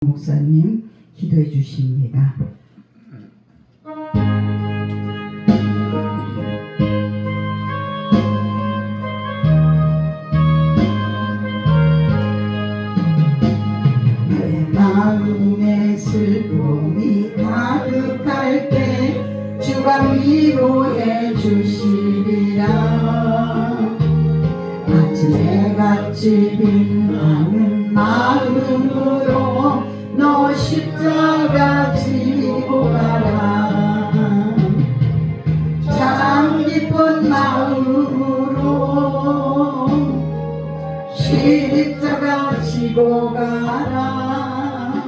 목사님 기도해 주십니다. 내 마음에 슬픔이 가득할 때 주가 위로해 주시리라. 아침에 같이 빛나는 마음으로 너 십자가 지고 가라. 참 기쁜 마음으로 십자가 지고 가라.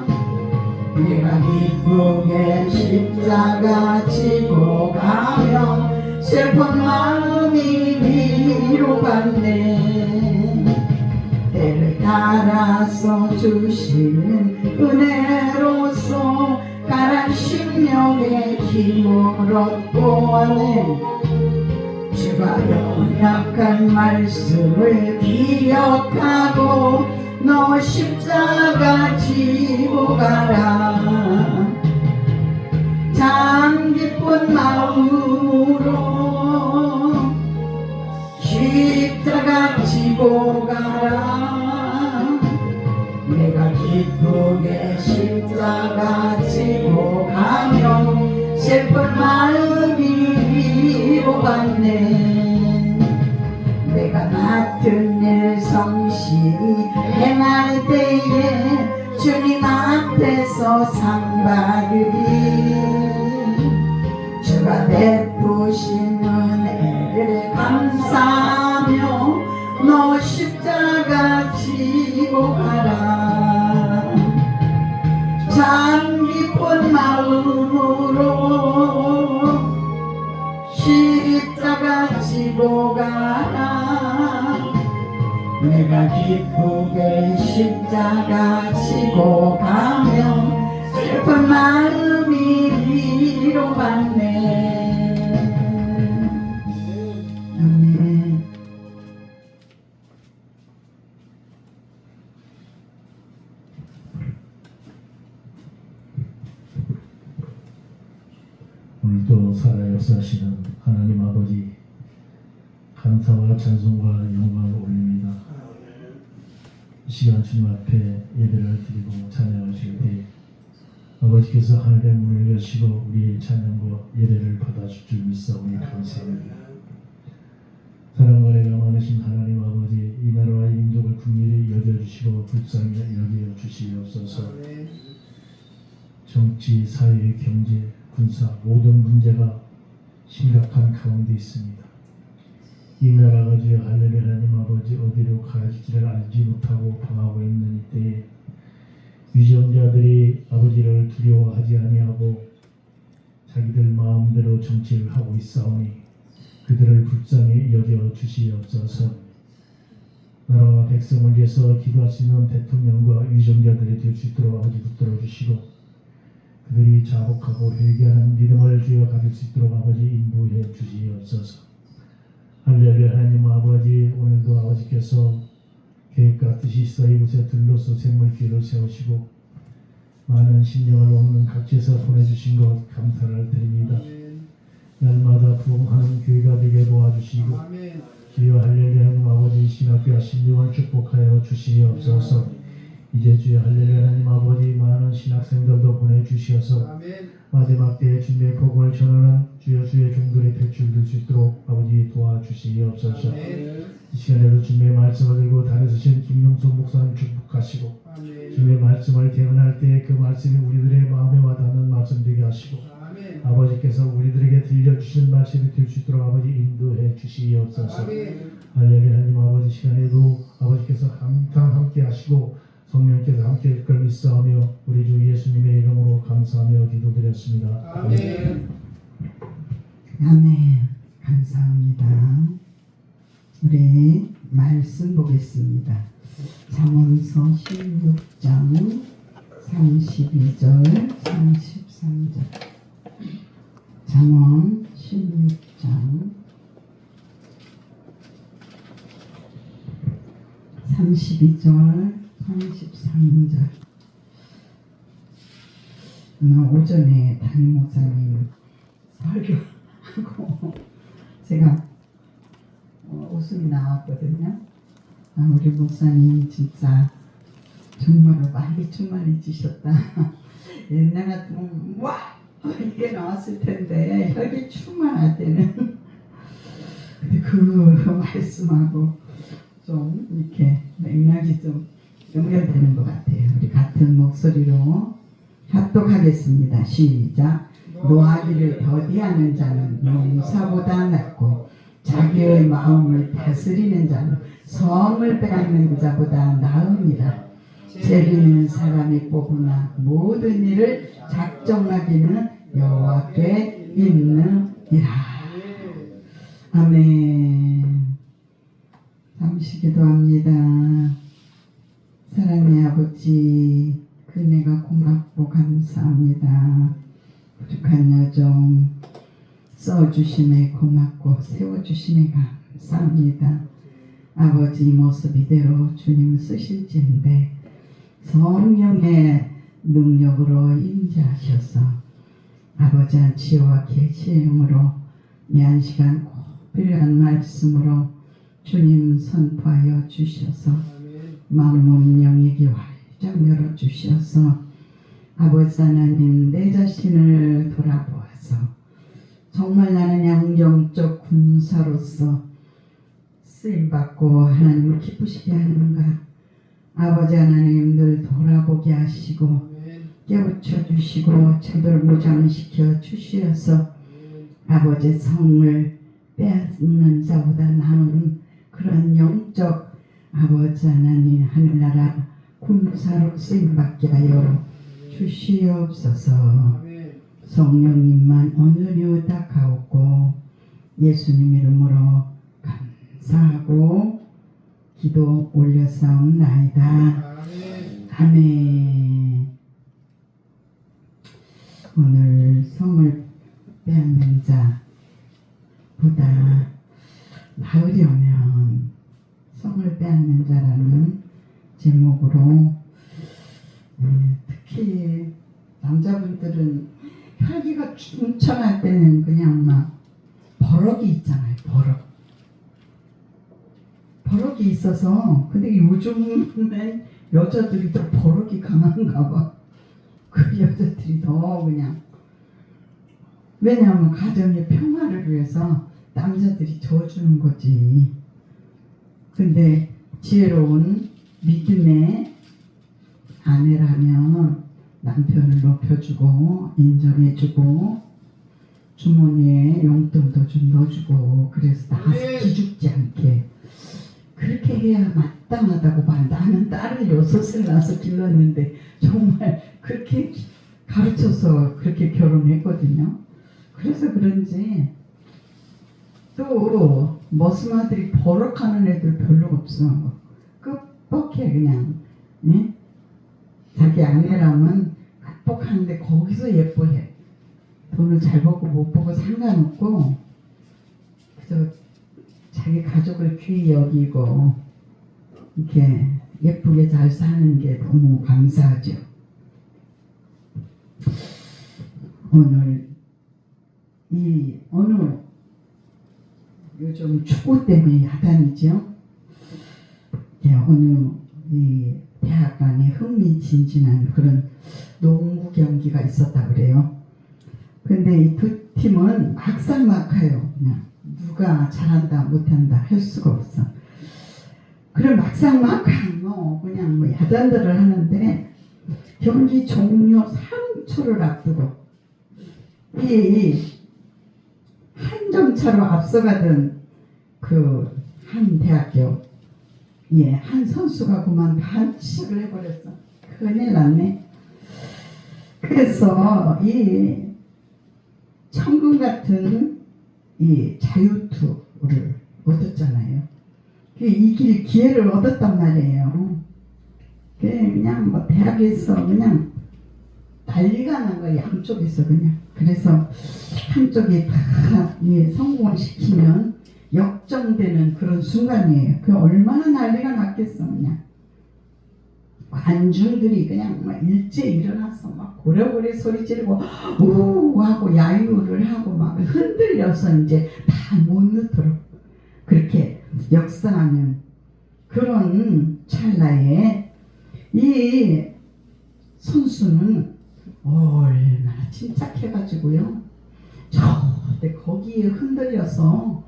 내가 기쁘게 십자가 지고 가면 슬픈 마음이 위로받네. 때를 따라서 주시는 은혜로서 가란 심령에 힘을 얻고 하네. 주가 연약한 말씀을 기억하고 너 십자가 지고 가라. 참 기쁜 마음으로 십자가 지고 가라. 내가 기쁘게 십자가 지고 가면 슬픈 마음이 위로받네. 내가 맡은 일 성실히 행할 때에 주님 앞에서 상 받으리. 주가 베푸신 은혜를 감사하며 너 십자가 지고 가라. 참 기쁜 마음으로 십자가 지고 가라. 내가 기쁘게 십자가 지고 가면 슬픈 마음이 위로받네. 아멘. 오늘도 살아 역사하시는 하나님 아버지, 감사와 찬송과 영광을 올립니다. 이 시간 주님 앞에 예배를 드리고 찬양을 드릴 때 아버지께서 하늘의 문을 여시고 우리의 찬양과 예배를 받아줄 줄 믿사오니 감사합니다. 사랑과 은혜가 많으신 하나님 아버지, 이 나라와 이 민족을 긍휼히 여겨주시고 불쌍히 여겨 주시옵소서. 정치, 사회, 경제, 군사 모든 문제가 심각한 가운데 있습니다. 이 나라가 주여 할렐루야 하나님 아버지 어디로 가야지를 알지 못하고 방하고 있는 이때에 위정자들이 아버지를 두려워하지 아니하고 자기들 마음대로 정치를 하고 있사오니 그들을 불쌍히 여겨 주시옵소서. 나라와 백성을 위해서 기도하시는 대통령과 위정자들이 될 수 있도록 아버지 붙들어 주시고 그들이 자복하고 회개하는 믿음을 주여 가질 수 있도록 아버지 인도해 주시옵소서. 할렐루야 하나님 아버지, 오늘도 아버지께서 계획과 뜻이 있어 이곳에 들로서 생물길을 세우시고 많은 심령을 얻는 각지에서 보내주신 것 감사를 드립니다. 날마다 부흥하는 교회가 되게 도와주시고 주여 할렐루야 하나님 아버지 신학교와 심령을 축복하여 주시옵소서. 이제 주여 할렐루야 하나님 아버지 많은 신학생들도 보내주시어서 마지막 때에 주님의 복음을 전하는 주여 주의 종들의 대출 될 수 있도록 아버지 도와주시옵소서. 이 시간에도 주님의 말씀을 들고 다니시는 김용선 목사님 축복하시고 주님의 말씀을 대언할 때 그 말씀이 우리들의 마음에 와닿는 말씀 되게 하시고 아버지께서 우리들에게 들려주시는 말씀이 될 수 있도록 아버지 인도해 주시옵소서. 할렐루야 하나님 아버지 시간에도 아버지께서 항상 함께 하시고 성령께서 함께 할 걸 믿사오며 우리 주 예수님의 이름으로 감사하며 기도드렸습니다. 아멘. 아멘. 감사합니다. 우리 말씀 보겠습니다. 잠언서 16장 32절 33절. 잠언 16장 32절 33절. 오늘 오전에 담임 목사님 설교하고 제가 웃음이 나왔거든요. 우리 목사님 진짜 정말로 많이 충만해지셨다. 옛날 같으면 와 이게 나왔을 텐데 혈기 충만할 때는 근데 그 말씀하고 좀 이렇게 맥락이 좀 연결되는 것 같아요. 우리 같은 목소리로 합독하겠습니다. 시작. 노하기를 더디하는 자는 용사보다 낫고 자기의 마음을 다스리는 자는 성을 빼앗는 자보다 나으니라. 재리는 사람이 뽑으나 모든 일을 작정하기는 여호와께 있느니라. 아멘. 잠시 기도합니다. 사랑의 아버지, 그네가 고맙고 감사합니다. 부족한 여정 써주심에 고맙고 세워주심에 감사합니다. 아버지 모습 이대로 주님 쓰실지인데 성령의 능력으로 임재하셔서 아버지의 지혜와 계시의 영으로 이 한 시간 꼭 필요한 말씀으로 주님 선포하여 주셔서 만문 영역이 활짝 열어주셔서 아버지 하나님 내 자신을 돌아보아서 정말 나는 양정적 군사로서 쓰임받고 하나님을 기쁘시게 하는가 아버지 하나님 늘 돌아보게 하시고 깨우쳐 주시고 저들 무장시켜 주시어서 아버지 성을 빼앗는 자보다 나은 그런 영적 아버지 하나님 하늘나라 군사로 쓰임받게 하여 주시옵소서. 성령님만 오늘이 의탁하옵고 예수님 이름으로 감사하고 기도 올려사옵나이다. 아멘. 오늘 성을 빼앗는 자보다 나으려면 성을 빼앗는 자라는 제목으로 특히 남자분들은 혈기가 충천할 때는 그냥 막 버럭이 있잖아요. 버럭이 있어서 근데 요즘엔 여자들이 더 버럭이 강한가 봐. 그 여자들이 더 그냥 왜냐하면 가정의 평화를 위해서 남자들이 도와주는 거지. 근데 지혜로운 믿음의 아내라면 남편을 높여주고 인정해주고 주머니에 용돈도 좀 넣어주고 그래서 나가서 기죽지 않게 그렇게 해야 마땅하다고 봐. 나는 딸을 6을 낳아서 길렀는데 정말 그렇게 가르쳐서 그렇게 결혼했거든요. 그래서 그런지 또 머스마들이 버럭하는 애들 별로 없어. 끝뻑해 그냥. 예? 자기 아내라면 극복하는데 거기서 예뻐해. 돈을 잘 벌고 못 벌고 상관없고 그저 자기 가족을 귀히 여기고 이렇게 예쁘게 잘 사는 게 너무 감사하죠. 오늘 이 어느 요즘 축구 때문에 야단이죠. 어느 이 대학 간에 흥미진진한 그런 농구 경기가 있었다 그래요. 근데 이 두 팀은 막상막하요. 그냥 누가 잘한다 못한다 할 수가 없어. 그럼 막상막한 그냥 야단들을 하는데 경기 종료 3초를 앞두고 이 한 점 차로 앞서가던 그 한 대학교 한 선수가 그만 반칙을 해버렸어. 큰일 났네. 그래서 이 천금 같은 이 자유투를 얻었잖아요. 이길 기회를 얻었단 말이에요. 그냥 대학에서 그냥 난리가 난 거예요. 양쪽에서 그냥. 그래서 한쪽이 다 성공을 시키면 역정되는 그런 순간이에요. 그 얼마나 난리가 났겠어 그냥. 관중들이 그냥 막 일제 일어나서 막 고래고래 소리 지르고 우하고 야유를 하고 막 흔들려서 이제 다 못 넣도록 그렇게 역사하는 그런 찰나에 이 선수는 얼마나 침착해가지고요. 절대 거기에 흔들려서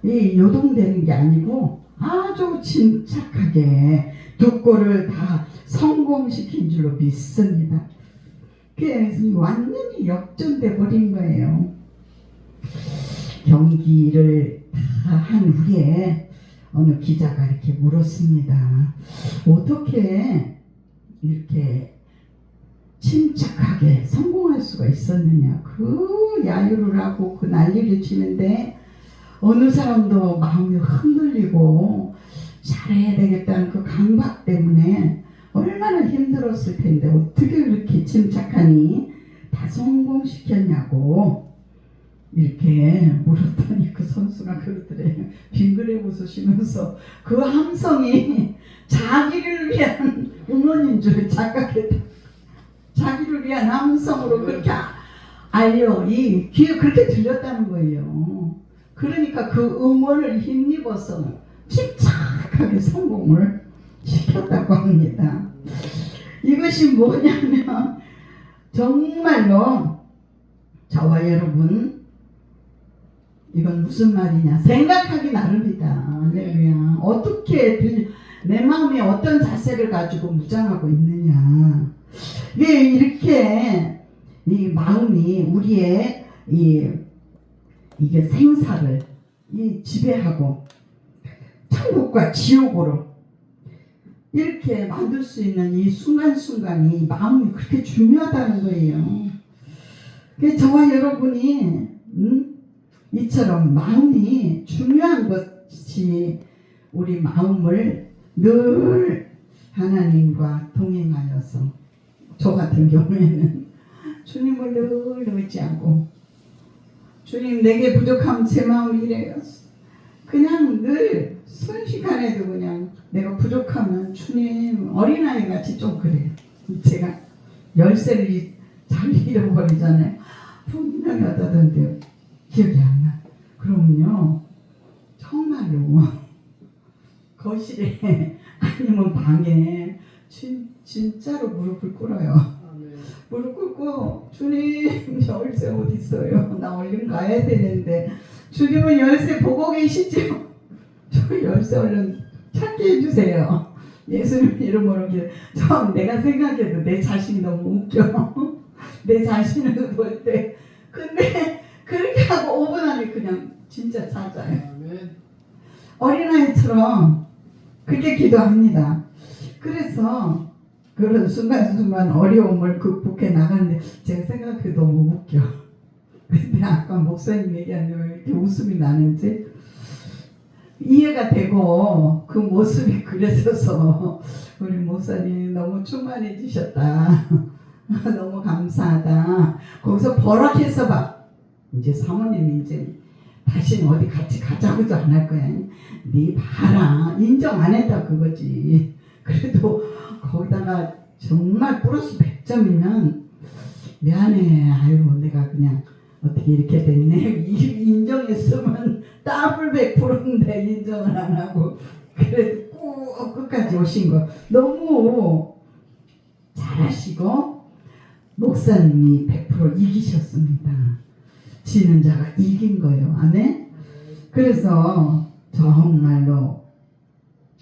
이 요동되는 게 아니고 아주 침착하게 두 골을 다 성공시킨 줄로 믿습니다. 그래서 완전히 역전돼 버린 거예요. 경기를 다 한 후에 어느 기자가 이렇게 물었습니다. 어떻게 이렇게 침착하게 성공할 수가 있었느냐. 그 야유를 하고 그 난리를 치는데 어느 사람도 마음이 흔들리고 잘해야 되겠다는 그 강박 때문에 얼마나 힘들었을 텐데 어떻게 그렇게 침착하니 다 성공시켰냐고 이렇게 물었더니 그 선수가 그러더래요. 빙그레 웃으시면서 그 함성이 자기를 위한 응원인 줄 착각했다. 자기를 위한 함성으로 그렇게 이 귀에 그렇게 들렸다는 거예요. 그러니까 그 응원을 힘입어서 침착하게 성공을 시켰다고 합니다. 이것이 뭐냐면 정말로 저와 여러분 이건 무슨 말이냐 생각하기 나름이다. 할렐루야. 어떻게 내 마음에 어떤 자세를 가지고 무장하고 있느냐. 이렇게 이 마음이 우리의 이게 생사를 지배하고 천국과 지옥으로 이렇게 만들 수 있는 이 순간순간이 마음이 그렇게 중요하다는 거예요. 저와 여러분이 이처럼 마음이 중요한 것이 우리 마음을 늘 하나님과 동행하여서 저 같은 경우에는 주님을 늘 의지하고 주님 내게 부족함 제 마음이 이래요. 그냥 늘 순식간에도 그냥 내가 부족하면 주님 어린아이 같이 좀 그래요. 제가 열쇠를 잘 잃어버리잖아요. 분명히 어떠던데 기억이 안 나. 그러면요 정말로 거실에 아니면 방에 진짜로 무릎을 꿇어요. 무릎 꿇고 주님 열쇠 어디 있어요? 나 얼른 가야 되는데 주님은 열쇠 보고 계시죠? 저 열쇠 얼른 찾게 해주세요. 예수님 이름으로 처음 내가 생각해도 내 자신이 너무 웃겨. 내 자신을 볼 때 근데 그렇게 하고 5분 안에 그냥 진짜 찾아요. 어린아이처럼 그렇게 기도합니다. 그래서 그런 순간순간 어려움을 극복해 나가는데 제가 생각해도 너무 웃겨. 근데 아까 목사님 얘기한 왜 이렇게 웃음이 나는지 이해가 되고 그 모습이 그래서 우리 목사님 너무 충만해지셨다. 너무 감사하다. 거기서 버럭해서 봐. 이제 사모님이 이제 다시는 어디 같이 가자고도 안 할 거야. 네 봐라. 인정 안 했다 그거지. 그래도 거기다가 정말 플러스 100점이면 미안해. 아이고 내가 그냥 어떻게 이렇게 됐네. 인정했으면 더블 100%인데 인정을 안 하고 그래도 꼭 끝까지 오신 거 너무 잘하시고 목사님이 100% 이기셨습니다. 지는 자가 이긴 거예요. 아멘? 그래서 정말로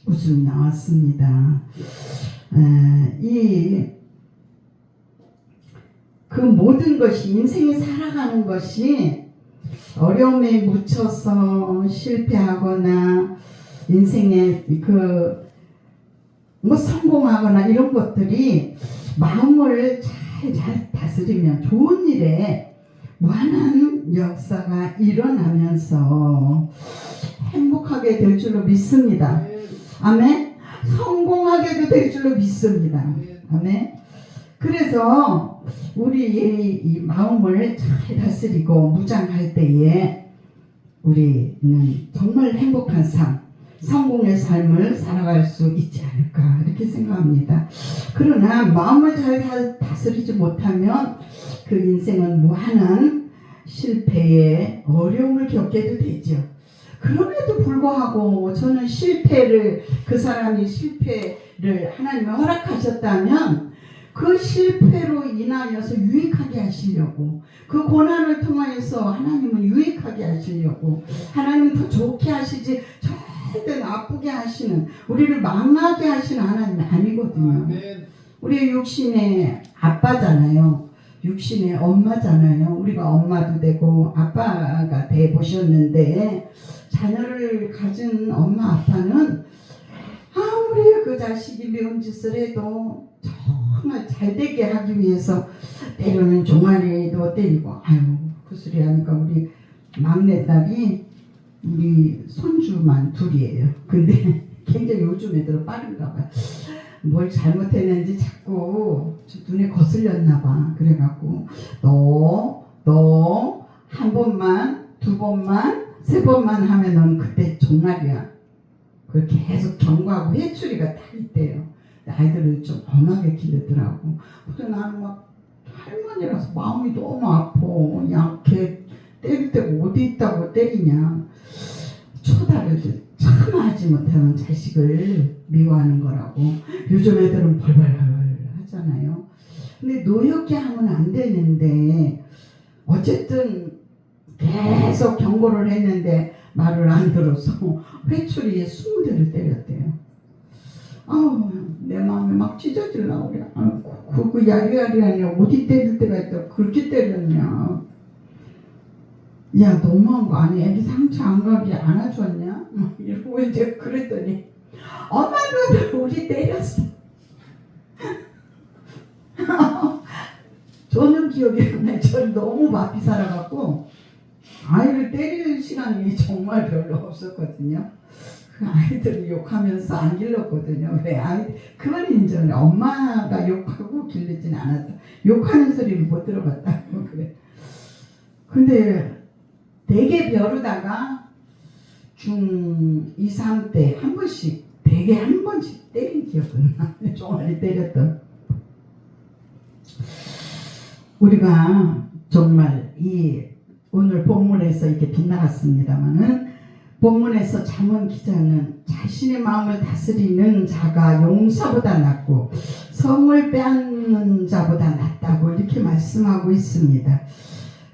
웃음이 나왔습니다. 그 모든 것이 인생에 살아가는 것이 어려움에 묻혀서 실패하거나 인생에 뭐 성공하거나 이런 것들이 마음을 잘 다스리면 좋은 일에 무한한 역사가 일어나면서 행복하게 될 줄로 믿습니다. 아멘. 성공하게도 될 줄로 믿습니다. 아멘. 그래서 우리 이 마음을 잘 다스리고 무장할 때에 우리는 정말 행복한 삶, 성공의 삶을 살아갈 수 있지 않을까 이렇게 생각합니다. 그러나 마음을 잘 다스리지 못하면 그 인생은 무한한 실패에 어려움을 겪게도 되죠. 그럼에도 불구하고 저는 실패를, 그 사람이 실패를 하나님이 허락하셨다면 그 실패로 인하여서 유익하게 하시려고, 그 고난을 통하여서 하나님은 유익하게 하시려고, 하나님은 더 좋게 하시지 절대 나쁘게 하시는, 우리를 망하게 하시는 하나님이 아니거든요. 우리 육신의 아빠잖아요. 육신의 엄마잖아요. 우리가 엄마도 되고 아빠가 돼 보셨는데, 자녀를 가진 엄마 아빠는 아무리 그 자식이 미운 짓을 해도 정말 잘 되게 하기 위해서 때로는 종아리도 때리고, 아유 그 소리 하니까 우리 막내딸이 우리 손주만 둘이에요. 근데 굉장히 요즘 애들은 빠른가 봐요. 뭘 잘못했는지 자꾸 눈에 거슬렸나 봐. 그래갖고 너 한 번만, 두 번만, 세 번만 하면은 그때 종말이야. 그걸 계속 경고하고 회초리가 딱 있대요. 아이들을 좀 엄하게 기르더라고. 근데 나는 막 할머니라서 마음이 너무 아파. 약해. 때릴 때가 어디 있다고 때리냐. 초다를 참아하지 못하는 자식을 미워하는 거라고. 요즘 애들은 벌벌 하잖아요. 근데 노엽게 하면 안 되는데, 어쨌든 계속 경고를 했는데 말을 안 들어서 회초리에 20대를 때렸대요. 아우, 내 마음이 막 찢어지려고 그래. 그 야리야리하니 어디 때릴 때가 있다고 그렇게 때렸냐. 야, 너무한 거 아니? 애기 상처 안 가게 안아줬냐? 이러고 이제 그랬더니 엄마도 우리 때렸어. 저는 기억이 안 나요. 저를 너무 바삐 살아갖고 아이를 때릴 시간이 정말 별로 없었거든요. 그 아이들을 욕하면서 안 길렀거든요. 왜 그걸 인정해. 엄마가 욕하고 길르진 않았다. 욕하는 소리를 못 들어봤다고 그래. 근데 되게 벼르다가 중 2, 3 때 한 번씩, 되게 한 번씩 때린 기억은 나. 종아리 때렸던. 우리가 정말 오늘 본문에서 이렇게 빗나갔습니다만은, 본문에서 잠언 기자는 자신의 마음을 다스리는 자가 용사보다 낫고 성을 빼앗는 자보다 낫다고 이렇게 말씀하고 있습니다.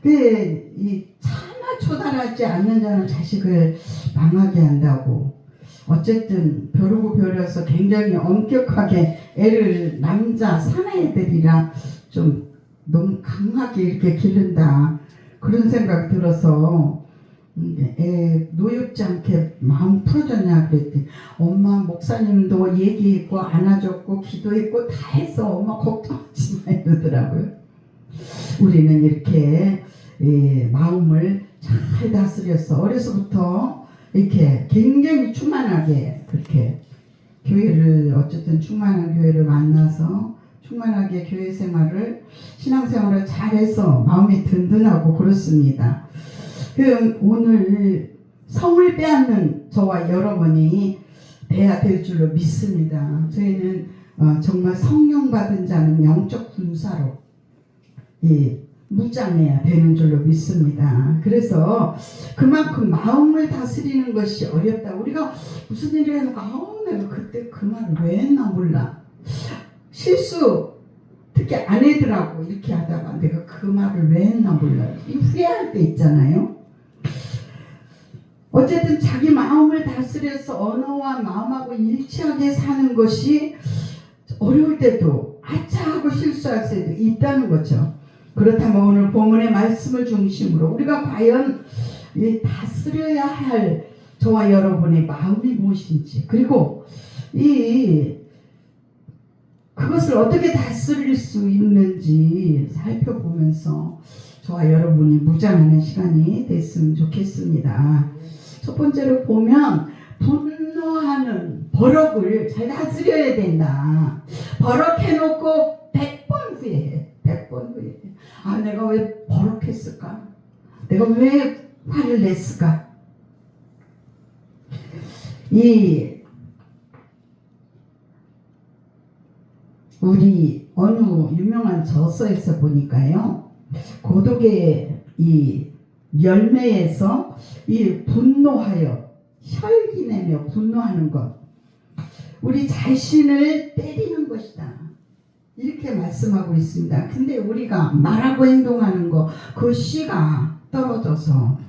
이 차마 초달하지 않는 자는 자식을 망하게 한다고. 어쨌든 벼르고 벼려서 굉장히 엄격하게 애를, 남자 사내애들이라 좀 너무 강하게 이렇게 기른다, 그런 생각 들어서 애 노엽지 않게 마음 풀어줬냐 그랬더니, 엄마 목사님도 얘기했고 안아줬고 기도했고 다 해서 엄마 걱정하지 마 이러더라고요. 우리는 이렇게 마음을 잘 다스려서 어려서부터 이렇게 굉장히 충만하게, 그렇게 교회를, 어쨌든 충만한 교회를 만나서 충만하게 교회 생활을, 신앙생활을 잘해서 마음이 든든하고 그렇습니다. 오늘 성을 빼앗는 저와 여러분이 돼야 될 줄로 믿습니다. 저희는 정말 성령 받은 자는 영적 군사로 무장해야 되는 줄로 믿습니다. 그래서 그만큼 마음을 다스리는 것이 어렵다. 우리가 무슨 일을 해놓고 내가 그때 그 말을 왜 했나 몰라. 실수, 특히 아내들하고 이렇게 하다가 내가 그 말을 왜 했나 몰라. 후회할 때 있잖아요. 어쨌든 자기 마음을 다스려서 언어와 마음하고 일치하게 사는 것이 어려울 때도, 아차 하고 실수할 때도 있다는 거죠. 그렇다면 오늘 본문의 말씀을 중심으로 우리가 과연 다스려야 할 저와 여러분의 마음이 무엇인지, 그리고 그것을 어떻게 다스릴 수 있는지 살펴보면서 저와 여러분이 무장하는 시간이 됐으면 좋겠습니다. 첫 번째로 보면, 분노하는 버럭을 잘 다스려야 된다. 버럭해놓고 100번 후회해. 100번 후회해. 아, 내가 왜 버럭했을까? 내가 왜 화를 냈을까? 이 우리 어느 유명한 저서에서 보니까요, 고독의 이 열매에서 이 분노하여 혈기내며 분노하는 것, 우리 자신을 때리는 것이다, 이렇게 말씀하고 있습니다. 근데 우리가 말하고 행동하는 거, 그 씨가 떨어져서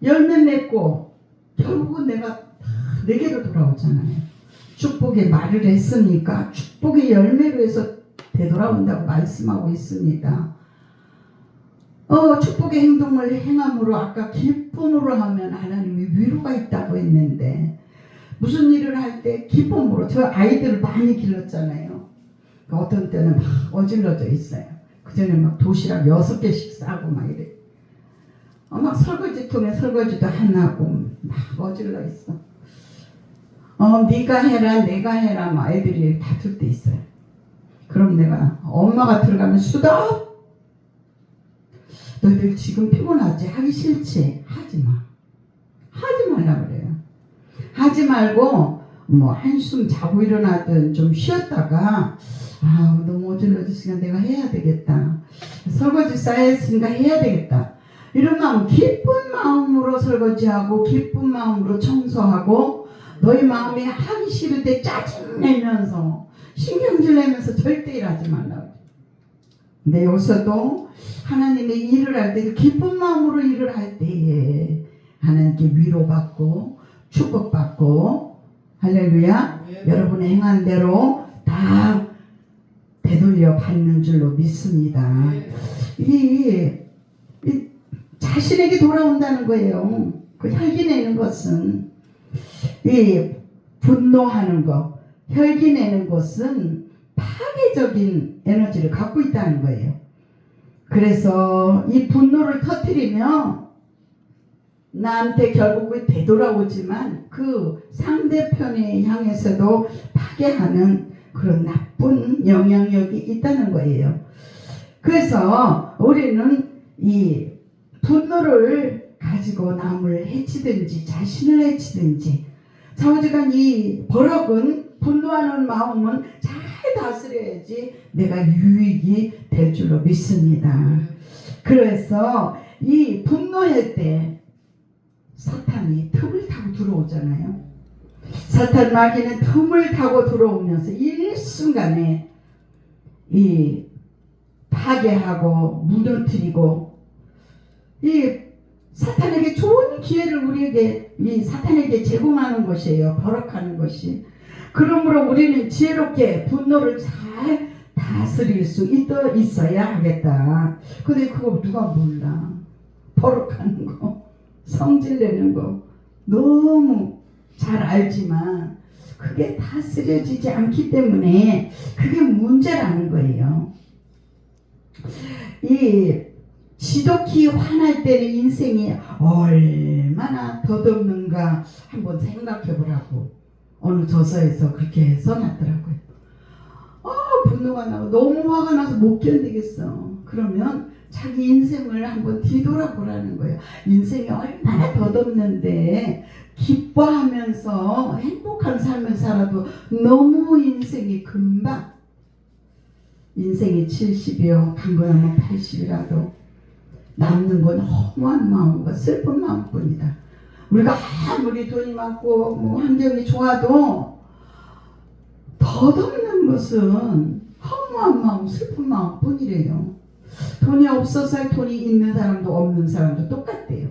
열매 맺고 결국은 내게로 돌아오잖아요. 축복의 말을 했으니까 축복의 열매로 해서 되돌아온다고 말씀하고 있습니다. 축복의 행동을 행함으로, 아까 기쁨으로 하면 하나님이 위로가 있다고 했는데, 무슨 일을 할 때 기쁨으로, 저 아이들을 많이 길렀잖아요. 어떤 때는 막 어질러져 있어요. 그 전에 막 도시락 6개씩 싸고 막 이래. 막 설거지통에 설거지도 안 하고 막 어질러 있어. 네가 해라 내가 해라 막 애들이 다툴 때 있어요. 그럼 내가, 엄마가 들어가면 수덕, 너희들 지금 피곤하지? 하기 싫지? 하지 말라 그래요. 하지 말고 뭐 한숨 자고 일어나든 좀 쉬었다가, 너무 어질러졌으니까 내가 해야 되겠다, 설거지 쌓였으니까 해야 되겠다, 이런 마음, 기쁜 마음으로 설거지하고 기쁜 마음으로 청소하고, 너희 마음이 하기 싫을 때 짜증내면서 신경질 내면서 절대 일하지 말라고. 근데 여기서도 하나님의 일을 할 때, 기쁜 마음으로 일을 할 때에 하나님께 위로받고 축복받고, 할렐루야, 여러분의 행한 대로 다 되돌려 받는 줄로 믿습니다. 이 자신에게 돌아온다는 거예요. 그 혈기내는 것은, 이 분노하는 것, 혈기내는 것은 파괴적인 에너지를 갖고 있다는 거예요. 그래서 이 분노를 터뜨리며 나한테 결국은 되돌아오지만 그 상대편에 향해서도 파괴하는 그런 나쁜 영향력이 있다는 거예요. 그래서 우리는 이 분노를 가지고 남을 해치든지 자신을 해치든지, 좌우지간 이 버럭은, 분노하는 마음은 잘 다스려야지 내가 유익이 될 줄로 믿습니다. 그래서 이 분노할 때 사탄이 틈을 타고 들어오잖아요. 사탄 마귀는 틈을 타고 들어오면서 일순간에 이 파괴하고 무너뜨리고, 이 사탄에게 좋은 기회를 우리에게, 이 사탄에게 제공하는 것이에요. 버럭하는 것이. 그러므로 우리는 지혜롭게 분노를 잘 다스릴 수 있어야 하겠다. 근데 그거 누가 몰라. 버럭하는 거, 성질내는 거 너무 잘 알지만 그게 다스려지지 않기 때문에 그게 문제라는 거예요. 이 지독히 화날 때는 인생이 얼마나 덧없는가 한번 생각해 보라고 어느 저서에서 그렇게 써놨더라고요. 분노가 나고 너무 화가 나서 못 견디겠어. 그러면 자기 인생을 한번 뒤돌아보라는 거예요. 인생이 얼마나 덧없는데 기뻐하면서 행복한 삶을 살아도 너무 인생이 금방, 인생이 70이요 강건하면 80이라도 남는 건 허무한 마음과 슬픈 마음뿐이다. 우리가 아무리 돈이 많고 뭐 환경이 좋아도 덧없는 것은 허무한 마음, 슬픈 마음뿐이래요. 돈이 없어서 돈이 있는 사람도 없는 사람도 똑같대요.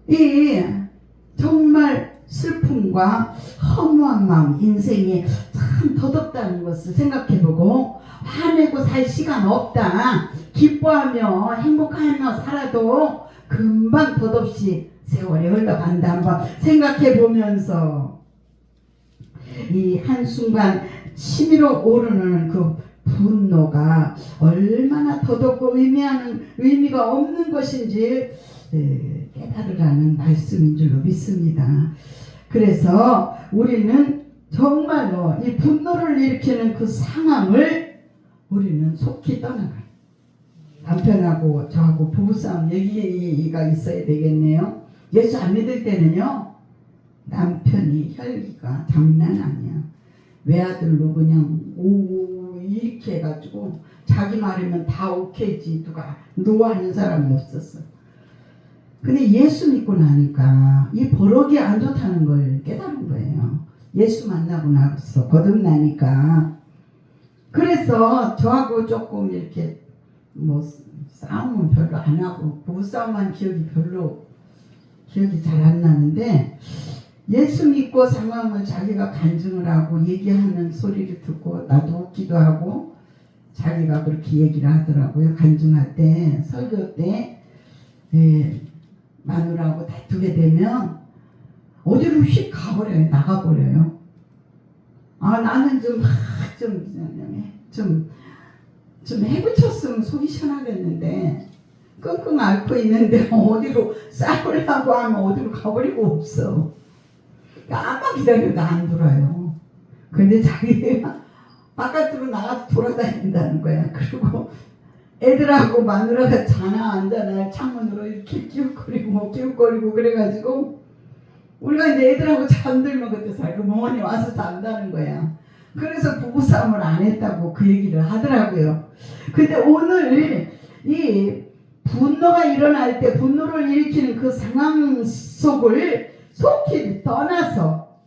이 정말 슬픔과 허무한 마음, 인생이 참 덧없다는 것을 생각해보고, 화내고 살 시간 없다, 기뻐하며 행복하며 살아도 금방 덧없이 세월이 흘러간다 한번 생각해보면서 이 한순간 치밀어 오르는 그 분노가 얼마나 덧없고 의미가 없는 것인지 깨달으라는 말씀인 줄로 믿습니다. 그래서 우리는 정말로 이 분노를 일으키는 그 상황을 우리는 속히 떠나가요. 남편하고 저하고 부부싸움 얘기가 있어야 되겠네요. 예수 안 믿을 때는요, 남편이 혈기가 장난 아니야. 외아들로 그냥 오 이렇게 해가지고 자기 말이면 다 오케이지 누가 노하는 사람이 없었어. 근데 예수 믿고 나니까 이 버럭이 안 좋다는 걸 깨달은 거예요. 예수 만나고 나서 거듭나니까. 그래서 저하고 조금 이렇게 뭐 싸움은 별로 안 하고 부부싸움한 기억이 잘 안 나는데, 예수 믿고 상황을 자기가 간증을 하고 얘기하는 소리를 듣고 나도 웃기도 하고, 자기가 그렇게 얘기를 하더라고요. 간증할 때, 설교 때 마누라하고 다투게 되면 어디로 휙 가버려요. 나가버려요. 나는 좀 해붙였으면 속이 시원하겠는데, 끙끙 앓고 있는데 어디로 싸우려고 하면 어디로 가버리고 없어. 아마 기다려도 안 돌아요. 근데 자기가 바깥으로 나가서 돌아다닌다는 거야. 그리고 애들하고 마누라가 자나 안 자나 창문으로 이렇게 기웃거리고 그래가지고 우리가 이제 애들하고 잠들면 그때 자기 멍하니 와서 잔다는 거야. 그래서 부부싸움을 안 했다고 그 얘기를 하더라고요. 근데 오늘 이 분노가 일어날 때 분노를 일으키는 그 상황 속을 속히 떠나서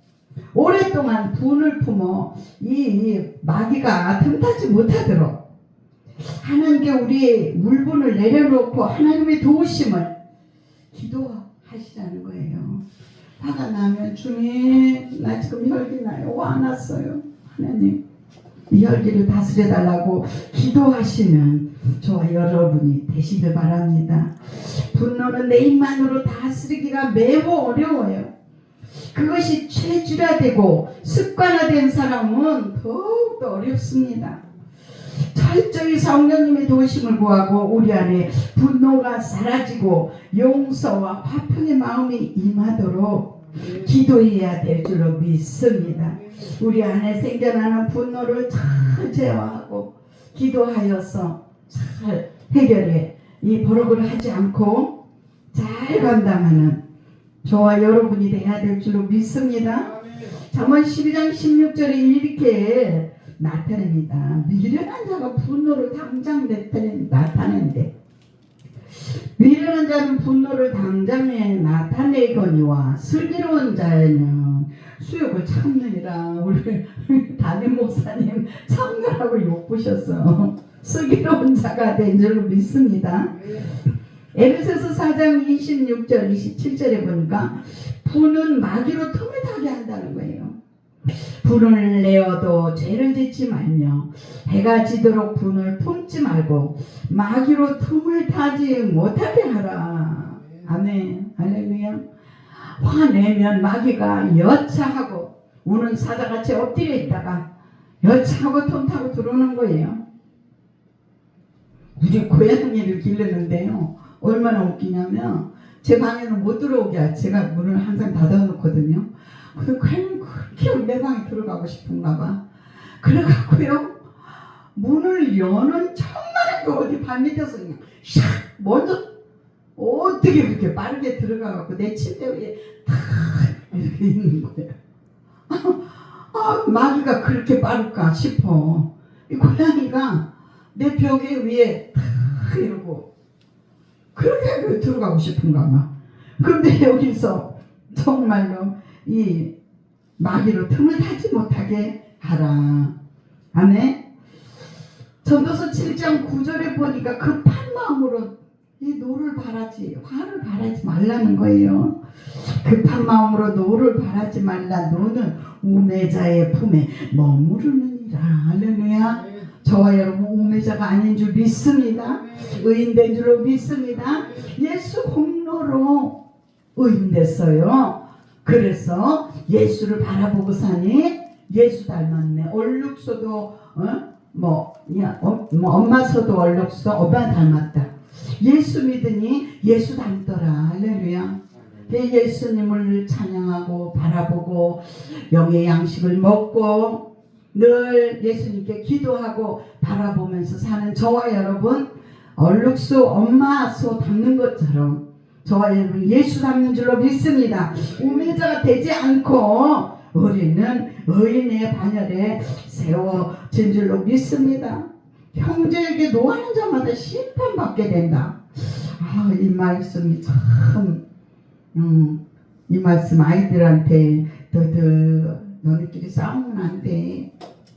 오랫동안 분을 품어 이 마귀가 틈타지 못하도록 하나님께 우리의 물분을 내려놓고 하나님의 도우심을 기도하시라는 거예요. 화가 나면 주님 나 지금 혈기 나요. 화났어요. 하나님 이 혈기를 다스려 달라고 기도하시면 저와 여러분이 되시길 바랍니다. 분노는 내 입만으로 다스리기가 매우 어려워요. 그것이 체질화되고 습관화된 사람은 더욱더 어렵습니다. 철저히 성령님의 도우심을 구하고 우리 안에 분노가 사라지고 용서와 화평의 마음이 임하도록 기도해야 될 줄로 믿습니다. 우리 안에 생겨나는 분노를 잘 제어하고 기도하여서 잘 해결해 이 버럭을 하지 않고 잘 감당하는 저와 여러분이 돼야 될 줄로 믿습니다. 잠언 12장 16절에 이렇게 나타냅니다. 미련한 자가 분노를 당장 나타낸대. 미련한 자는 분노를 당장에 나타내거니와 슬기로운 자는 수욕을 참느니라. 우리 담임 목사님 참느라고 욕보셨어. 슬기로운 자가 된 줄로 믿습니다. 에베소서 4장 26절 27절에 보니까 분은 마귀로 틈을 타게 한다는 거예요. 분을 내어도 죄를 짓지 말며 해가 지도록 분을 품지 말고 마귀로 틈을 타지 못하게 하라. 아멘. 할렐루야. 화내면 마귀가 여차하고 우는 사자같이 엎드려 있다가 여차하고 틈 타고 들어오는 거예요. 우리 고양이를 기르는데요. 얼마나 웃기냐면 제 방에는 못 들어오게 제가 문을 항상 닫아놓거든요. 근데 괜히 그렇게 내 방에 들어가고 싶은가 봐. 그래갖고요 문을 여는 천만에 어디 발밑에서 그냥 샥 먼저 어떻게 그렇게 빠르게 들어가갖고 내 침대 위에 탁 이렇게 있는 거예요. 마귀가 그렇게 빠를까 싶어. 이 고양이가 내 벽에 위에 탁 이러고 그렇게 들어가고 싶은가 봐. 그런데 여기서 정말로 이 마귀로 틈을 타지 못하게 하라. 아멘. 전도서 7장 9절에 보니까 급한 마음으로 이 노를 바라지 화를 바라지 말라는 거예요. 급한 마음으로 노를 바라지 말라. 노는 우매자의 품에 머무르느니라. 할렐루야. 저와 여러분 우매자가 아닌 줄 믿습니다. 의인된 줄로 믿습니다. 예수 공로로 의인됐어요. 그래서 예수를 바라보고 사니 예수 닮았네. 얼룩소도 엄마서도 얼룩소 엄마 닮았다. 예수 믿으니 예수 닮더라. 할렐루야. 예수님을 찬양하고 바라보고 영의 양식을 먹고 늘 예수님께 기도하고 바라보면서 사는 저와 여러분 얼룩소 엄마소 닮는 것처럼 저와 여러분 예수 닮는 줄로 믿습니다. 우매자가 되지 않고 우리는 의인의 반열에 세워진 줄로 믿습니다. 형제에게 노하는 자마다 심판받게 된다. 이 말씀이 참 이 말씀 아이들한테 너네끼리 싸우면 안 돼.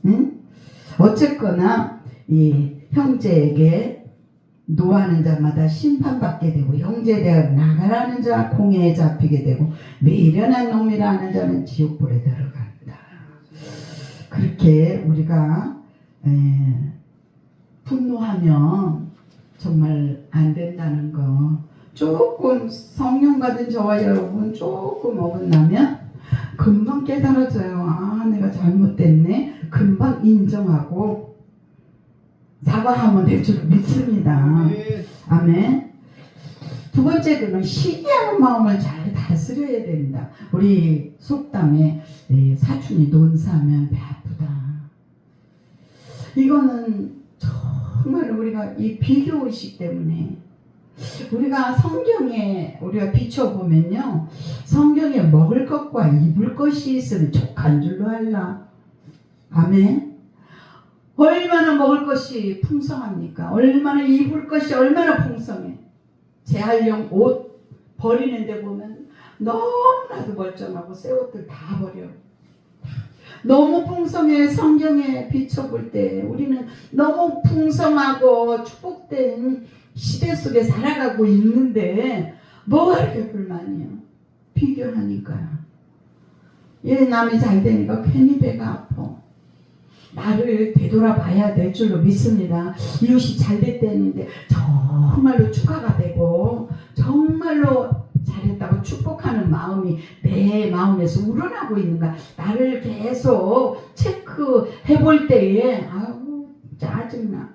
응? 어쨌거나 이 형제에게 노하는 자마다 심판받게 되고 형제에 대하여 나가라는 자 공회에 잡히게 되고 미련한 놈이라 하는 자는 지옥불에 들어간다. 그렇게 우리가 분노하면 정말 안 된다는 거, 조금 성령 받은 저와 여러분 조금 어긋나면 금방 깨달아져요. 내가 잘못됐네. 금방 인정하고 사과하면 될 줄 믿습니다. 아멘. 두 번째로는 시기하는 마음을 잘 다스려야 된다. 우리 속담에 사춘이 논사하면 배 아프다. 이거는 정말 우리가 이 비교의식 때문에 우리가 성경에 우리가 비춰보면요, 성경에 먹을 것과 입을 것이 있으면 족한 줄로 알라. 아멘. 얼마나 먹을 것이 풍성합니까? 얼마나 입을 것이 얼마나 풍성해. 재활용 옷 버리는 데 보면 너무나도 멀쩡하고 새 옷들 다 버려. 너무 풍성해. 성경에 비춰볼 때 우리는 너무 풍성하고 축복된 시대 속에 살아가고 있는데 뭐가 이렇게 불만이에요? 비교하니까요. 얘 남이 잘 되니까 괜히 배가 아파. 나를 되돌아봐야 될 줄로 믿습니다. 이웃이 잘 됐다는데 정말로 축하가 되고 정말로 잘했다고 축복하는 마음이 내 마음에서 우러나고 있는가, 나를 계속 체크해 볼 때에 짜증나.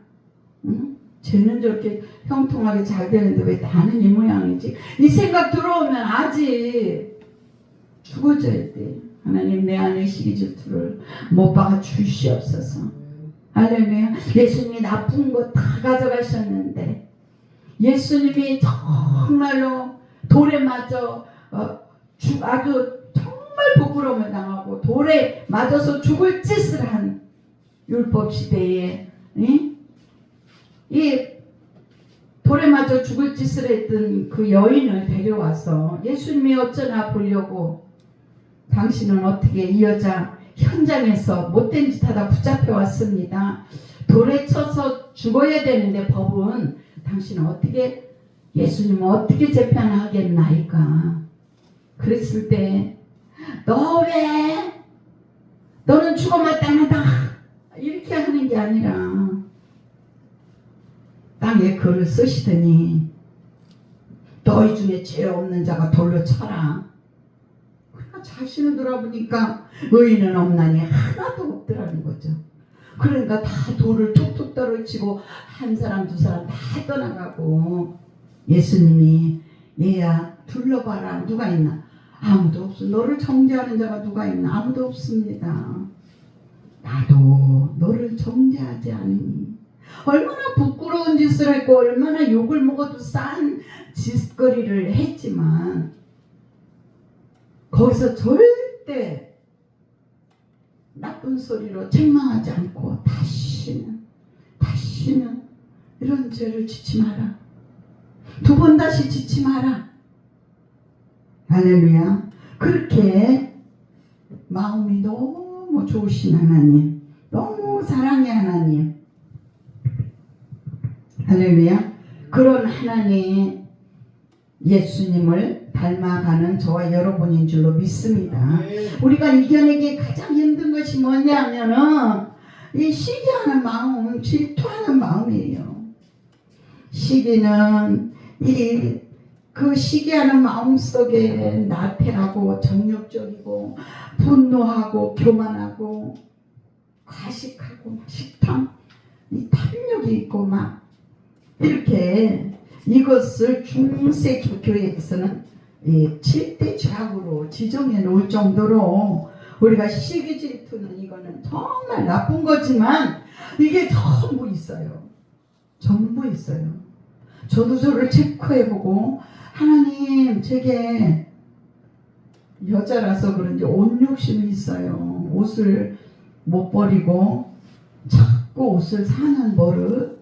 응? 쟤는 저렇게 형통하게 잘 되는데 왜 나는 이 모양이지? 이 생각 들어오면 아직 죽어져야 돼. 하나님, 내 안에 시기 질투를 못 박아 주시옵소서. 할렐루야. 예수님이 나쁜 거 다 가져가셨는데, 예수님이 정말로 돌에 맞아 아주 정말 부끄러움을 당하고 돌에 맞아서 죽을 짓을 한 율법 시대에 이 돌에 맞아 죽을 짓을 했던 그 여인을 데려와서 예수님이 어쩌나 보려고, 당신은 어떻게 이 여자 현장에서 못된 짓 하다 붙잡혀 왔습니다. 돌에 쳐서 죽어야 되는데 법은 당신은 어떻게, 예수님은 어떻게 재판하겠나이까. 그랬을 때 너 왜, 너는 죽어 마땅하다 이렇게 하는 게 아니라 땅에 글을 쓰시더니 너희 중에 죄 없는 자가 돌로 쳐라. 그러니까 자신을 돌아보니까 의인은 없나니 하나도 없더라는 거죠. 그러니까 다 돌을 툭툭 떨어치고 한 사람 두 사람 다 떠나가고, 예수님이 얘야 둘러봐라. 누가 있나? 아무도 없어. 너를 정죄하는 자가 누가 있나? 아무도 없습니다. 나도 너를 정죄하지 않으니. 얼마나 부끄러운 짓을 했고 얼마나 욕을 먹어도 싼 짓거리를 했지만 거기서 절대 나쁜 소리로 책망하지 않고 다시는 이런 죄를 짓지 마라. 두 번 다시 짓지 마라. 할렐루야. 그렇게 마음이 너무 좋으신 하나님, 너무 사랑의 하나님, 할렐루야. 그런 하나님 예수님을 닮아가는 저와 여러분인 줄로 믿습니다. 우리가 이겨내기 가장 힘든 것이 뭐냐면은 이 시기하는 마음, 질투하는 마음이에요. 시기는 그 시기하는 마음 속에 나태하고 정욕적이고 분노하고 교만하고 과식하고 식탐, 이 탐욕이 있고 막 이렇게, 이것을 중세 교회에서는 7대 죄악으로 지정해 놓을 정도로 우리가 시기 질투는 이거는 정말 나쁜 거지만 이게 전부 있어요. 전부 있어요. 저도 저를 체크해보고 하나님 제게 여자라서 그런지 옷 욕심이 있어요. 옷을 못 버리고 자꾸 옷을 사는 버릇.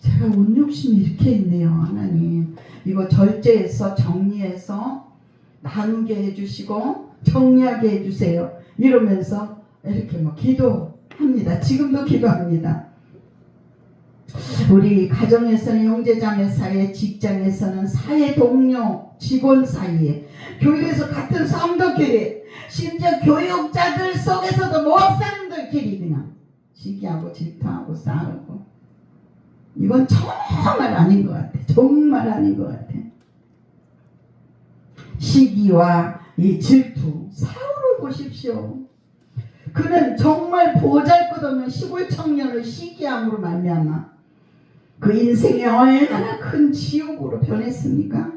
제가 옷 욕심이 이렇게 있네요. 하나님 이거 절제해서 정리해서 나누게 해주시고 정리하게 해주세요. 이러면서 이렇게 뭐 기도합니다. 지금도 기도합니다. 우리 가정에서는 형제자매 사이에, 직장에서는 사회 동료, 직원 사이에, 교회에서 같은 성도끼리, 심지어 교육자들 속에서도 목사님들끼리 그냥 시기하고 질투하고 싸우고, 이건 정말 아닌 것 같아. 정말 아닌 것 같아. 시기와 이 질투, 사울을 보십시오. 그는 정말 보잘것없는 시골 청년을 시기함으로 말미암아 그 인생이 얼마나 큰 지옥으로 변했습니까?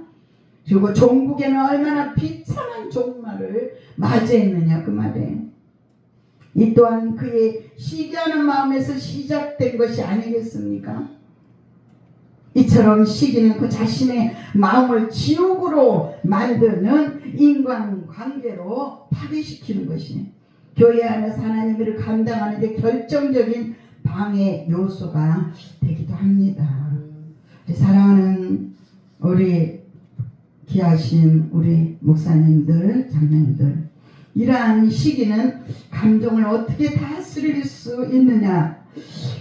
그리고 종국에는 얼마나 비참한 종말을 맞이했느냐 그 말에. 이 또한 그의 시기하는 마음에서 시작된 것이 아니겠습니까? 이처럼 시기는 그 자신의 마음을 지옥으로 만드는 인간관계로 파괴시키는 것이 교회 안에서 하나님을 감당하는 데 결정적인 방해 요소가 되기도 합니다. 사랑하는 우리 귀하신 우리 목사님들, 장로님들, 이러한 시기는 감정을 어떻게 다스릴 수 있느냐?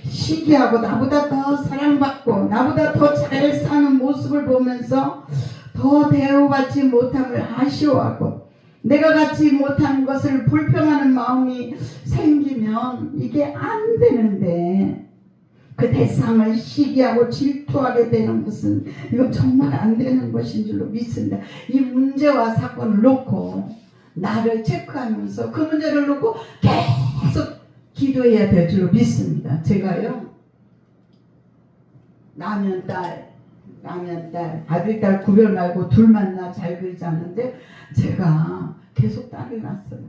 시기하고 나보다 더 사랑받고 나보다 더 잘 사는 모습을 보면서 더 대우받지 못함을 아쉬워하고 내가 갖지 못한 것을 불평하는 마음이 생기면 이게 안 되는데, 그 대상을 시기하고 질투하게 되는 것은 이건 정말 안 되는 것인 줄로 믿습니다. 이 문제와 사건을 놓고 나를 체크하면서 그 문제를 놓고 계속 기도해야 될 줄로 믿습니다. 제가요, 남편 딸, 아들 딸 구별 말고 둘만 나 잘 그리지 않는데 제가 계속 딸을 낳았어요.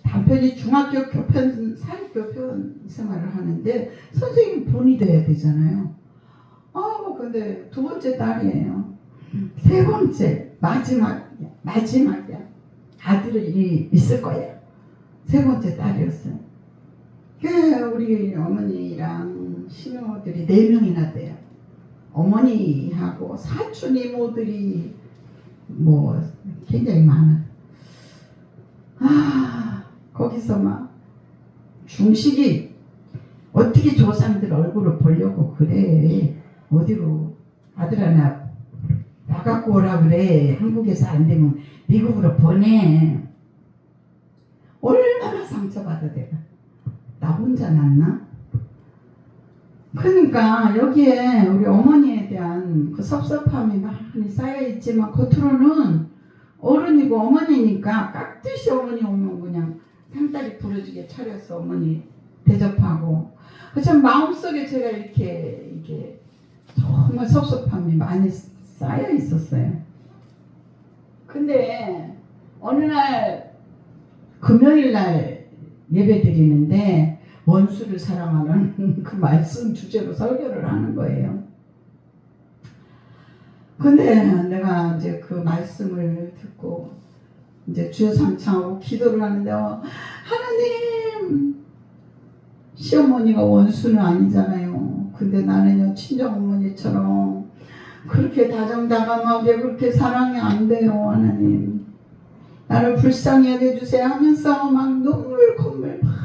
남편이 중학교 교편, 사립교편 생활을 하는데 선생님 본이 돼야 되잖아요. 근데 두 번째 딸이에요. 세 번째, 마지막이야. 아들이 있을 거예요. 세 번째 딸이었어요. 우리 어머니랑 시누들이 4명이나 돼요. 어머니하고 사촌 이모들이 뭐 굉장히 많아. 거기서 막 중식이 어떻게 조상들 얼굴을 보려고 그래. 어디로 아들 하나 나갖고 오라 그래. 한국에서 안 되면 미국으로 보내. 얼마나 상처받아 내가. 나 혼자 낳나? 그러니까 여기에 우리 어머니에 대한 그 섭섭함이 많이 쌓여있지만 겉으로는 어른이고 어머니니까 깍듯이 어머니 오면 그냥 상다리 부러지게 차려서 어머니 대접하고, 참 마음속에 제가 이게 정말 섭섭함이 많이 쌓여 있었어요. 근데 어느 날 금요일 날 예배 드리는데 원수를 사랑하는 그 말씀 주제로 설교를 하는 거예요. 근데 내가 이제 그 말씀을 듣고 이제 주여 삼창하고 기도를 하는데, 하나님, 시어머니가 원수는 아니잖아요. 근데 나는요, 친정어머니처럼 그렇게 다정다감하게 그렇게 사랑이 안 돼요. 하나님, 나를 불쌍히 여겨주세요 하면서 막 눈물 콧물 막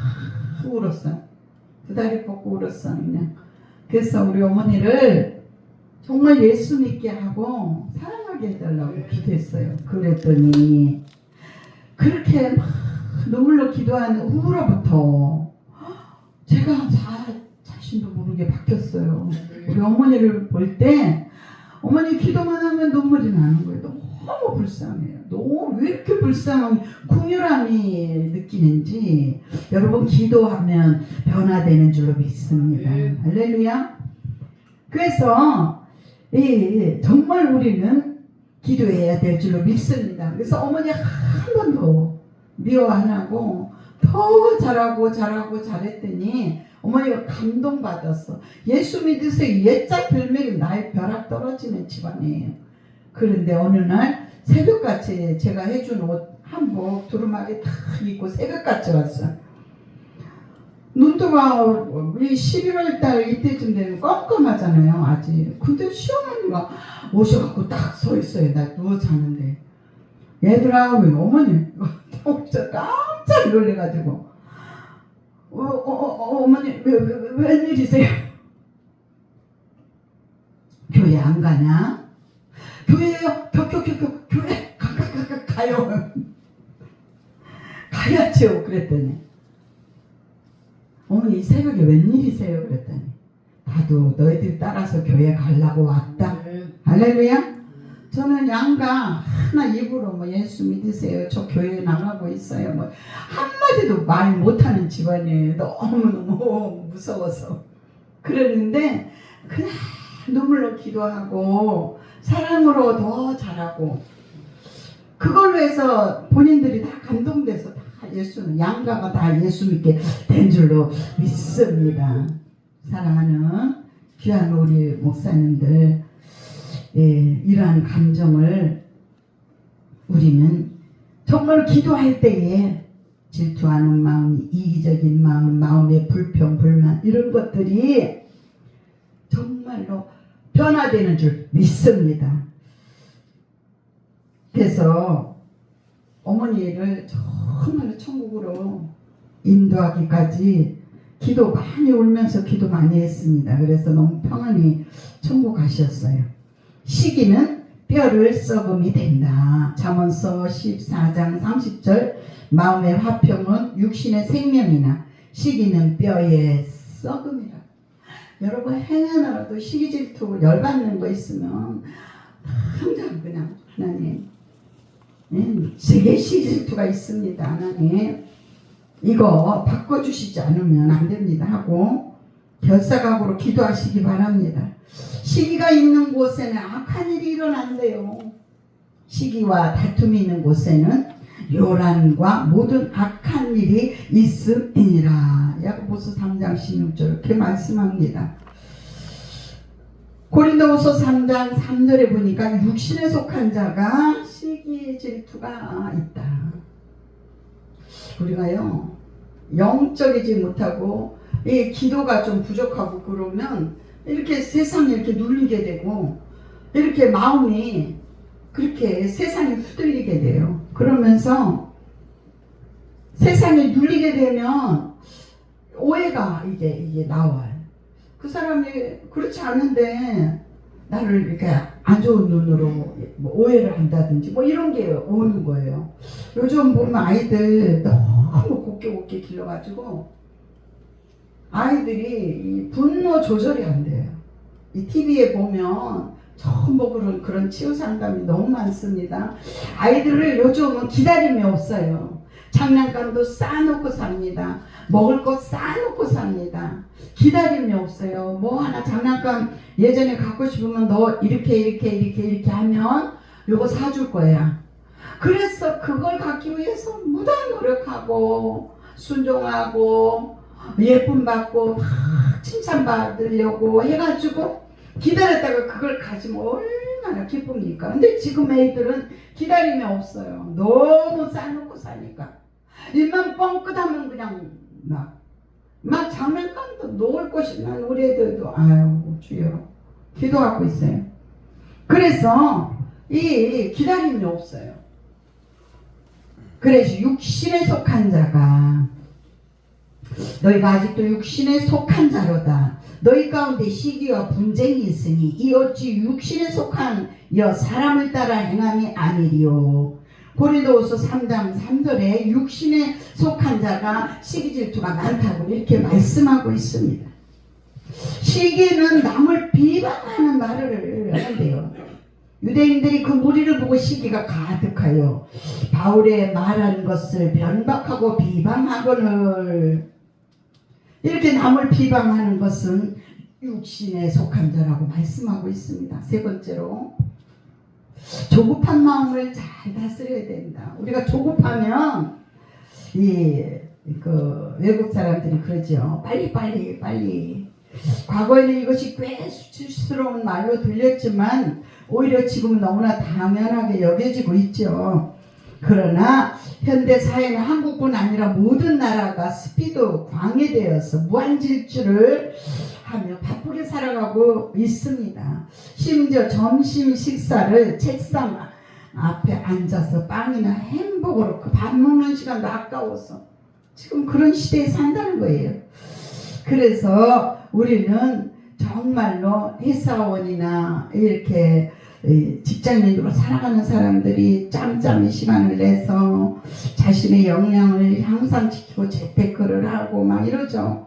울었어요. 두 다리 뻗고 울었어 그냥. 그래서 우리 어머니를 정말 예수 믿게 하고 사랑하게 해달라고 기도했어요. 그랬더니 그렇게 막 눈물로 기도한 후로부터 제가 자신도 모르게 바뀌었어요. 우리 어머니를 볼 때 어머니 기도만 하면 눈물이 나는 거예요. 너무 불쌍해요. 너무 왜 이렇게 불쌍한 궁휼함이 느끼는지. 여러분, 기도하면 변화되는 줄로 믿습니다. 할렐루야. 그래서 정말 우리는 기도해야 될 줄로 믿습니다. 그래서 어머니 한 번도 미워 안 하고 더 잘했더니 어머니가 감동받았어. 예수 믿으세요. 옛자 별명이 나의 벼락 떨어지는 집안이에요. 그런데 어느 날 새벽같이 제가 해준 옷 한복 두루마기 다 입고 새벽같이 왔어. 눈도가 우리 11월 달 이때쯤 되면 껌껌하잖아요 아직. 근데 시어머니가 오셔갖고 딱 서 있어요. 나 누워 자는데 얘들아 왜 어머니 진짜 깜짝 놀래가지고 어머니 웬일이세요? 교회 안 가냐? 교회요? 교회 가요. 가야죠. 그랬더니 어머니 이 새벽에 웬일이세요? 그랬더니 나도 너희들 따라서 교회 가려고 왔다. 할렐루야. 저는 양가 하나 입으로 뭐 예수 믿으세요. 저 교회 나가고 있어요. 뭐 한마디도 말 못하는 집안이에요. 너무너무 무서워서. 그랬는데 그냥 눈물로 기도하고 사랑으로 더 잘하고 그걸로 해서 본인들이 다 감동돼서 다 예수는 양가가 다 예수 믿게 된 줄로 믿습니다. 사랑하는 귀한 우리 목사님들, 이러한 감정을 우리는 정말 기도할 때에 질투하는 마음, 이기적인 마음, 마음의 불평, 불만 이런 것들이 정말로 변화되는 줄 믿습니다. 그래서 어머니를 정말 천국으로 인도하기까지 기도 많이 울면서 기도 많이 했습니다. 그래서 너무 평안히 천국 가셨어요. 시기는 뼈를 썩음이 된다. 잠언서 14장 30절 마음의 화평은 육신의 생명이나 시기는 뼈의 썩음이라. 여러분 행여나라도 시기 질투 열받는 거 있으면 항상 그냥 하나님 제게 시기 질투가 있습니다. 하나님 이거 바꿔주시지 않으면 안 됩니다 하고 결사각오로 기도하시기 바랍니다. 시기가 있는 곳에는 악한 일이 일어난대요. 시기와 다툼이 있는 곳에는 요란과 모든 악한 일이 있음이니라. 야고보서 3장 16절 이렇게 말씀합니다. 고린도후서 3장 3절에 보니까 육신에 속한 자가 시기 질투가 있다. 우리가요 영적이지 못하고 이 기도가 좀 부족하고 그러면 이렇게 세상에 이렇게 눌리게 되고 이렇게 마음이 그렇게 세상에 휘둘리게 돼요. 그러면서 세상에 눌리게 되면 오해가 이게 나와요. 그 사람이 그렇지 않은데 나를 이렇게 안 좋은 눈으로 뭐 오해를 한다든지 뭐 이런 게 오는 거예요. 요즘 보면 아이들 너무 곱게 길러가지고 아이들이 이 분노 조절이 안 돼요. 이 TV에 보면 전부 그런 치유 상담이 너무 많습니다. 아이들을 요즘은 기다림이 없어요. 장난감도 쌓아놓고 삽니다. 먹을 거 쌓아놓고 삽니다. 기다림이 없어요. 뭐 하나 장난감 예전에 갖고 싶으면 너 이렇게 하면 요거 사줄 거야. 그래서 그걸 갖기 위해서 무단 노력하고 순종하고 예쁨 받고 칭찬받으려고 해가지고 기다렸다가 그걸 가지면 얼마나 기쁩니까? 근데 지금 애들은 기다림이 없어요. 너무 쌓아놓고 사니까 입만 뻥끗하면 그냥 막 장난감도 놓을 곳이 난 우리 애들도 아유 주여 기도하고 있어요. 그래서 이 기다림이 없어요. 그래서 육신에 속한 자가 너희가 아직도 육신에 속한 자로다. 너희 가운데 시기와 분쟁이 있으니 이 어찌 육신에 속한 사람을 따라 행함이 아니리요. 고린도후서 3장 3절에 육신에 속한 자가 시기 질투가 많다고 이렇게 말씀하고 있습니다. 시기는 남을 비방하는 말을 하는데요. 유대인들이 그 무리를 보고 시기가 가득하여 바울의 말하는 것을 변박하고 비방하거늘. 이렇게 남을 비방하는 것은 육신에 속한 자라고 말씀하고 있습니다. 세 번째로 조급한 마음을 잘 다스려야 된다. 우리가 조급하면 외국 사람들이 그러죠. 빨리 과거에는 이것이 꽤 수치스러운 말로 들렸지만 오히려 지금은 너무나 당연하게 여겨지고 있죠. 그러나 현대 사회는 한국뿐 아니라 모든 나라가 스피드 광해되어서 무한질주를 하며 바쁘게 살아가고 있습니다. 심지어 점심 식사를 책상 앞에 앉아서 빵이나 햄버거로 그 밥 먹는 시간도 아까워서 지금 그런 시대에 산다는 거예요. 그래서 우리는 정말로 회사원이나 이렇게 직장인으로 살아가는 사람들이 짬짬이 시간을 내서 자신의 역량을 향상시키고 재테크를 하고 막 이러죠.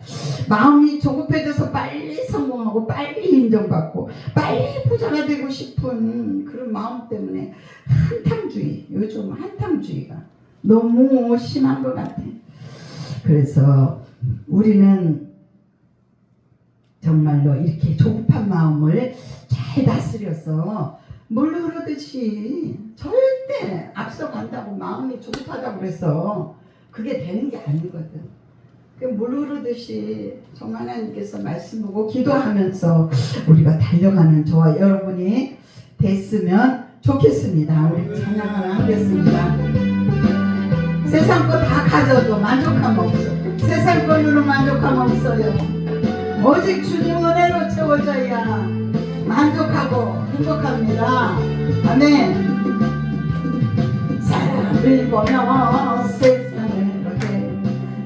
마음이 조급해져서 빨리 성공하고 빨리 인정받고 빨리 부자가 되고 싶은 그런 마음 때문에 한탕주의, 요즘 한탕주의가 너무 심한 것 같아. 그래서 우리는 정말로 이렇게 조급한 마음을 잘 다스려서 물로 흐르듯이 절대 앞서간다고 마음이 조급하다고 그래서 그게 되는 게 아니거든. 물 흐르듯이 정 하나님께서 말씀 보고 기도하면서 우리가 달려가는 저와 여러분이 됐으면 좋겠습니다. 우리 찬양 하나 하겠습니다. 세상 거 다 가져도 만족함 없어. 세상 걸로는 만족함 없어요. 오직 주님 은혜로 채워져야 만족하고 행복합니다. 아멘. 사람을 보며 세상을 보되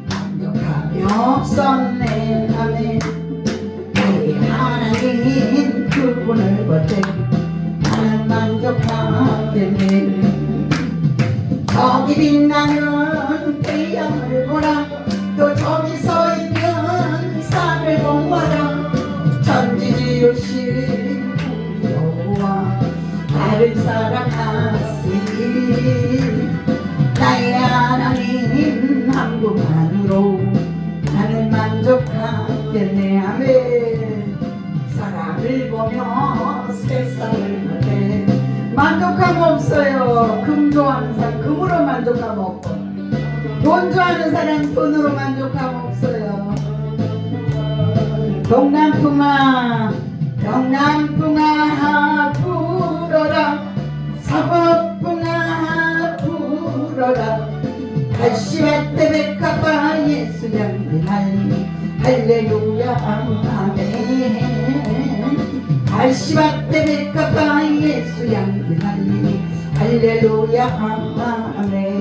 만족함이 없었네. 아멘. 우리 하나님 그분을 보되 나는 만족하겠네. 저기 빛나는 태양을 보라. 또 저기 서 있는 산을 보아라. 천지지으신 여호와 나를 사랑하시니 나의 하나님 한 분만으로 나는 만족하겠네. 아멘. 사람을 보며 세상을 보되 만족함 없어요. 금 좋아하는 사람 금으로 만족함 없고 돈 좋아하는 사람 돈으로 만족함 없어요. 동남풍아 동남풍아 불어라. 서북풍아 불어라. 갈시와떼 백합화 예수 양비 할리 할렐루야 아멘. 갈시와떼 백합화 예수 양비 할리 할렐루야 아멘.